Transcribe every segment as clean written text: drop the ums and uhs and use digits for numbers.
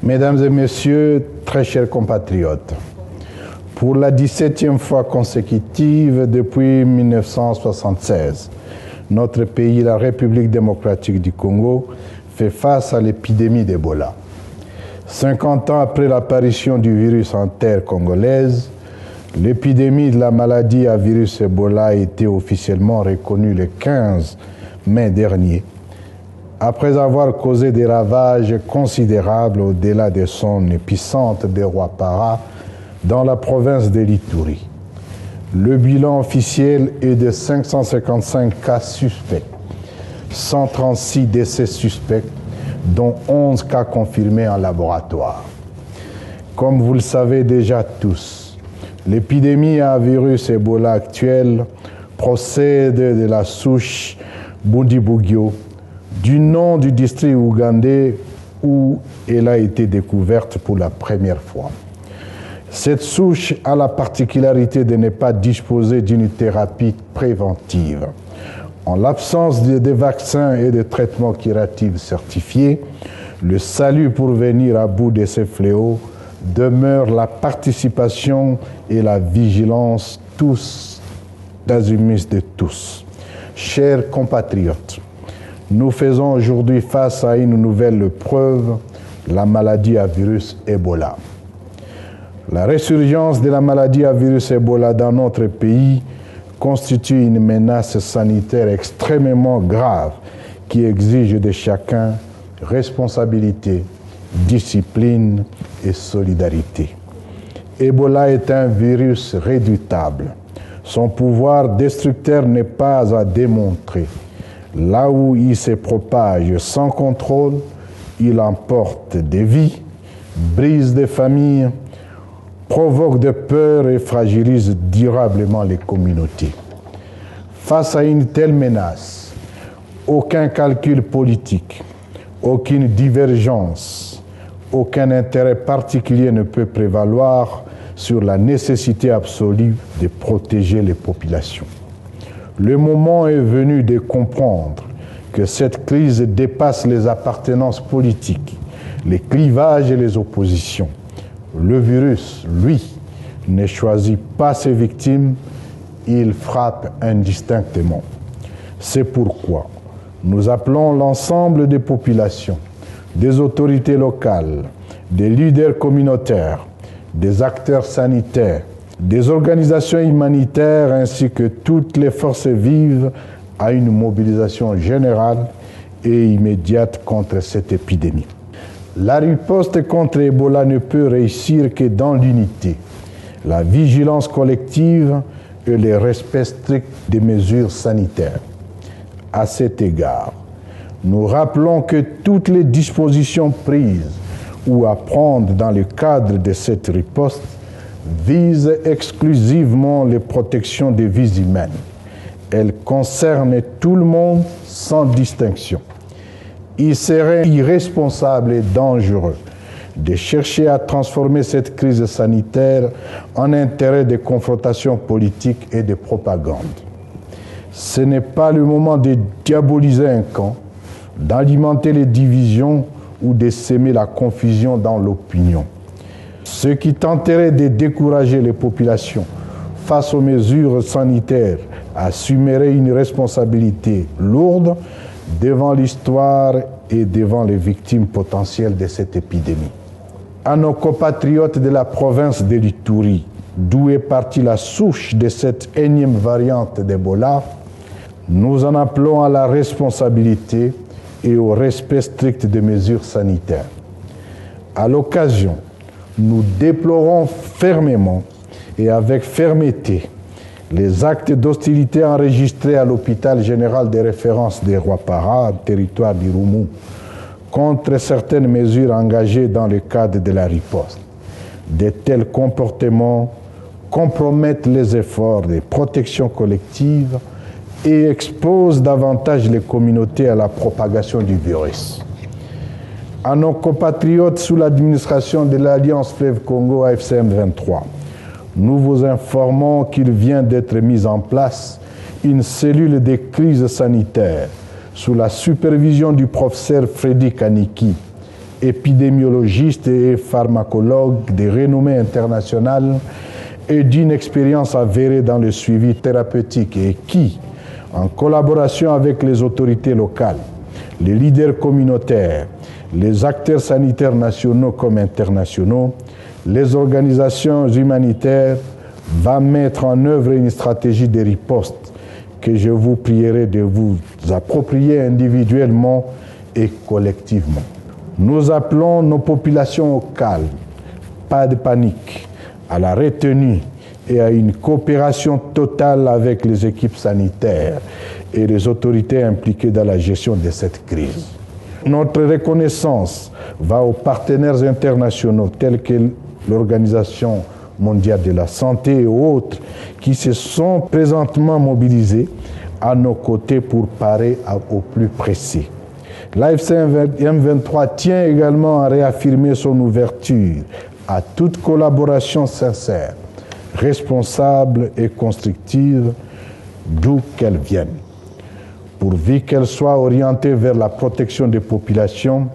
Mesdames et messieurs, très chers compatriotes, pour la 17e fois consécutive depuis 1976, notre pays, la République démocratique du Congo, fait face à l'épidémie d'Ebola. 50 ans après l'apparition du virus en terre congolaise, l'épidémie de la maladie à virus Ebola a été officiellement reconnue le 15 mai dernier, après avoir causé des ravages considérables au-delà de son épicentre de Rwapara dans la province de l'Ituri. Le bilan officiel est de 555 cas suspects, 136 décès suspects, dont 11 cas confirmés en laboratoire. Comme vous le savez déjà tous, l'épidémie à virus Ebola actuelle procède de la souche Bundibugyo, du nom du district ougandais où elle a été découverte pour la première fois. Cette souche a la particularité de ne pas disposer d'une thérapie préventive. En l'absence de vaccins et de traitements curatifs certifiés, le salut pour venir à bout de ces fléaux demeure la participation et la vigilance tous d'azimuts de tous. Chers compatriotes, nous faisons aujourd'hui face à une nouvelle preuve, la maladie à virus Ebola. La résurgence de la maladie à virus Ebola dans notre pays constitue une menace sanitaire extrêmement grave qui exige de chacun responsabilité, discipline et solidarité. Ebola est un virus redoutable. Son pouvoir destructeur n'est pas à démontrer. Là où il se propage sans contrôle, il emporte des vies, brise des familles, provoque de peur et fragilise durablement les communautés. Face à une telle menace, aucun calcul politique, aucune divergence, aucun intérêt particulier ne peut prévaloir sur la nécessité absolue de protéger les populations. Le moment est venu de comprendre que cette crise dépasse les appartenances politiques, les clivages et les oppositions. Le virus, lui, ne choisit pas ses victimes, il frappe indistinctement. C'est pourquoi nous appelons l'ensemble des populations, des autorités locales, des leaders communautaires, des acteurs sanitaires, des organisations humanitaires ainsi que toutes les forces vives à une mobilisation générale et immédiate contre cette épidémie. La riposte contre Ebola ne peut réussir que dans l'unité, la vigilance collective et le respect strict des mesures sanitaires. À cet égard, nous rappelons que toutes les dispositions prises ou à prendre dans le cadre de cette riposte visent exclusivement les protections des vies humaines. Elles concernent tout le monde sans distinction. Il serait irresponsable et dangereux de chercher à transformer cette crise sanitaire en intérêt de confrontation politique et de propagande. Ce n'est pas le moment de diaboliser un camp, d'alimenter les divisions ou de semer la confusion dans l'opinion. Ceux qui tenteraient de décourager les populations face aux mesures sanitaires assumeraient une responsabilité lourde devant l'histoire et devant les victimes potentielles de cette épidémie. À nos compatriotes de la province de l'Ituri, d'où est partie la souche de cette énième variante d'Ebola, nous en appelons à la responsabilité et au respect strict des mesures sanitaires. À l'occasion, nous déplorons fermement et avec fermeté les actes d'hostilité enregistrés à l'hôpital général de référence de Rwapara, territoire d'Irumu, contre certaines mesures engagées dans le cadre de la riposte. De tels comportements compromettent les efforts de protection collective et exposent davantage les communautés à la propagation du virus. À nos compatriotes sous l'administration de l'Alliance Fleuve Congo AFCM 23, nous vous informons qu'il vient d'être mise en place une cellule de crise sanitaire sous la supervision du professeur Freddy Kaniki épidémiologiste et pharmacologue de renommée internationale et d'une expérience avérée dans le suivi thérapeutique et qui, en collaboration avec les autorités locales, les leaders communautaires, les acteurs sanitaires nationaux comme internationaux, les organisations humanitaires, va mettre en œuvre une stratégie de riposte que je vous prierai de vous approprier individuellement et collectivement. Nous appelons nos populations au calme, pas de panique, à la retenue et à une coopération totale avec les équipes sanitaires et les autorités impliquées dans la gestion de cette crise. Notre reconnaissance va aux partenaires internationaux tels que l'Organisation mondiale de la santé et autres qui se sont présentement mobilisés à nos côtés pour parer au plus pressé. L'AFC M23 tient également à réaffirmer son ouverture à toute collaboration sincère, responsable et constructive, d'où qu'elle vienne, pourvu qu'elle soit orientée vers la protection des populations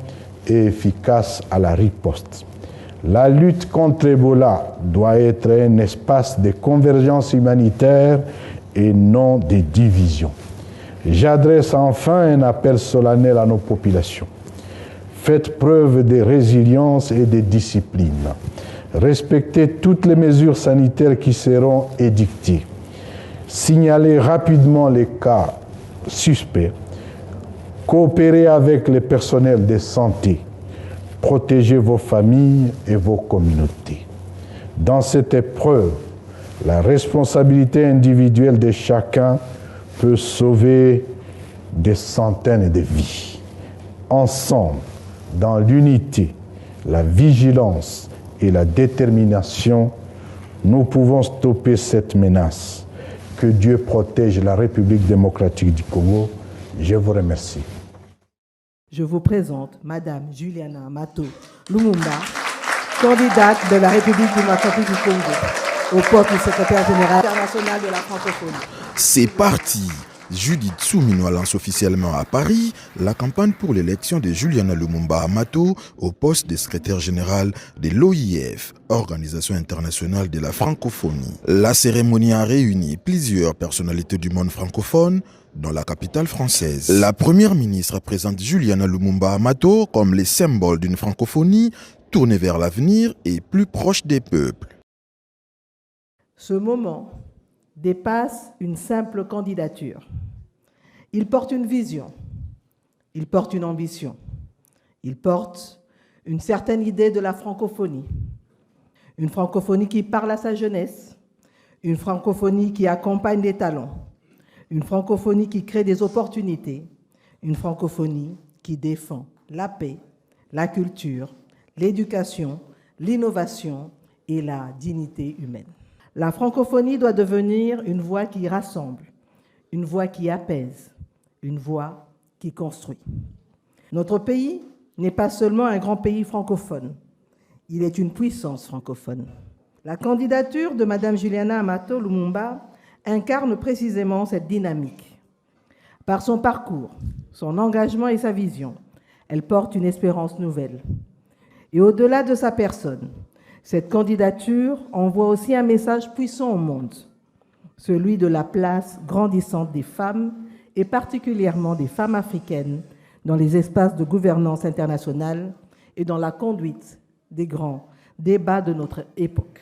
et efficace à la riposte. La lutte contre Ebola doit être un espace de convergence humanitaire et non de division. J'adresse enfin un appel solennel à nos populations. Faites preuve de résilience et de discipline. Respectez toutes les mesures sanitaires qui seront édictées. Signalez rapidement les cas suspects. Coopérez avec les personnels de santé. Protégez vos familles et vos communautés. Dans cette épreuve, la responsabilité individuelle de chacun peut sauver des centaines de vies. Ensemble, dans l'unité, la vigilance et la détermination, nous pouvons stopper cette menace. Que Dieu protège la République démocratique du Congo. Je vous remercie. Je vous présente Madame Juliana Amato Lumumba, candidate de la République démocratique du Congo au poste du secrétaire général international de la francophonie. C'est parti. Judith Soumino lance officiellement à Paris la campagne pour l'élection de Juliana Lumumba Amato au poste de secrétaire général de l'OIF, Organisation internationale de la francophonie. La cérémonie a réuni plusieurs personnalités du monde francophone dans la capitale française. La première ministre présente Juliana Lumumba Amato comme le symbole d'une francophonie tournée vers l'avenir et plus proche des peuples. Ce moment dépasse une simple candidature. Il porte une vision, il porte une ambition, il porte une certaine idée de la francophonie. Une francophonie qui parle à sa jeunesse, une francophonie qui accompagne les talents, une francophonie qui crée des opportunités, une francophonie qui défend la paix, la culture, l'éducation, l'innovation et la dignité humaine. La francophonie doit devenir une voix qui rassemble, une voix qui apaise, une voix qui construit. Notre pays n'est pas seulement un grand pays francophone, il est une puissance francophone. La candidature de Mme Juliana Amato Lumumba incarne précisément cette dynamique. Par son parcours, son engagement et sa vision, elle porte une espérance nouvelle. Et au-delà de sa personne, cette candidature envoie aussi un message puissant au monde, celui de la place grandissante des femmes, et particulièrement des femmes africaines, dans les espaces de gouvernance internationale et dans la conduite des grands débats de notre époque.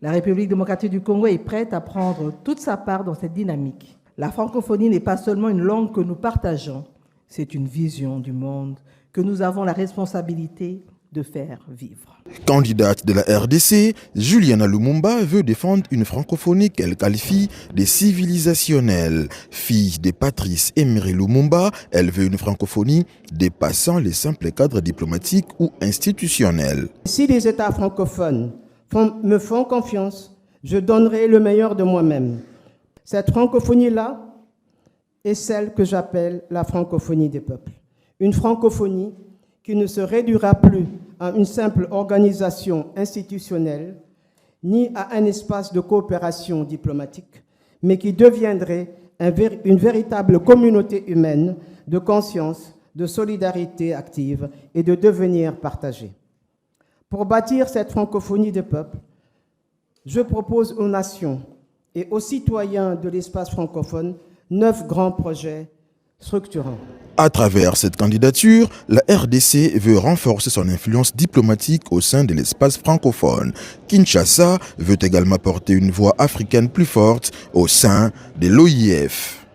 La République démocratique du Congo est prête à prendre toute sa part dans cette dynamique. La francophonie n'est pas seulement une langue que nous partageons, c'est une vision du monde que nous avons la responsabilité de faire vivre. Candidate de la RDC, Juliana Lumumba veut défendre une francophonie qu'elle qualifie de civilisationnelle. Fille de Patrice Emery Lumumba, elle veut une francophonie dépassant les simples cadres diplomatiques ou institutionnels. Si les États francophones me font confiance, je donnerai le meilleur de moi-même. Cette francophonie-là est celle que j'appelle la francophonie des peuples. Une francophonie qui ne se réduira plus à une simple organisation institutionnelle, ni à un espace de coopération diplomatique, mais qui deviendrait une véritable communauté humaine de conscience, de solidarité active et de devenir partagé. Pour bâtir cette francophonie des peuples, je propose aux nations et aux citoyens de l'espace francophone 9 grands projets structurants. À travers cette candidature, la RDC veut renforcer son influence diplomatique au sein de l'espace francophone. Kinshasa veut également porter une voix africaine plus forte au sein de l'OIF.